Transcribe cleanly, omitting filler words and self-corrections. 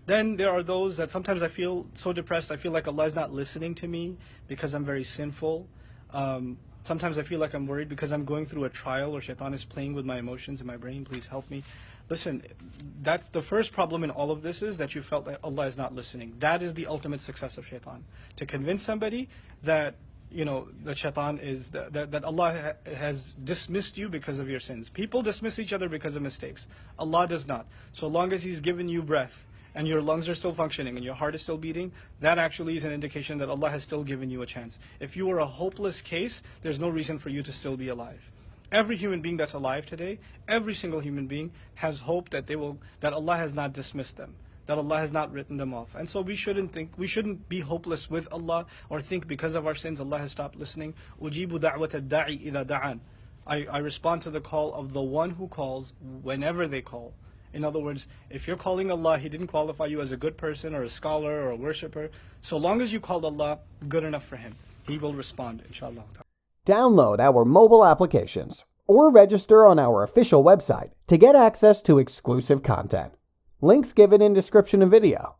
Then there are those that sometimes I feel so depressed, I feel like Allah is not listening to me because I'm very sinful. Sometimes I feel like I'm worried because I'm going through a trial or shaitan is playing with my emotions in my brain. Please help me. Listen, that's the first problem in all of this, is that you felt that Allah is not listening. That is the ultimate success of shaitan. To convince somebody that, you know, that shaitan is, that Allah has dismissed you because of your sins. People dismiss each other because of mistakes. Allah does not. So long as He's given you breath, and your lungs are still functioning and your heart is still beating, that actually is an indication that Allah has still given you a chance. If you were a hopeless case, there's no reason for you to still be alive. Every human being that's alive today, every single human being has hope that that Allah has not dismissed them, that Allah has not written them off. And so we shouldn't be hopeless with Allah or think because of our sins Allah has stopped listening. Ujibu da'wat ad-da'i idha da'an. I respond to the call of the one who calls whenever they call. In other words, if you're calling Allah, He didn't qualify you as a good person or a scholar or a worshipper. So long as you called Allah, good enough for Him. He will respond, inshallah. Download our mobile applications or register on our official website to get access to exclusive content. Links given in description of video.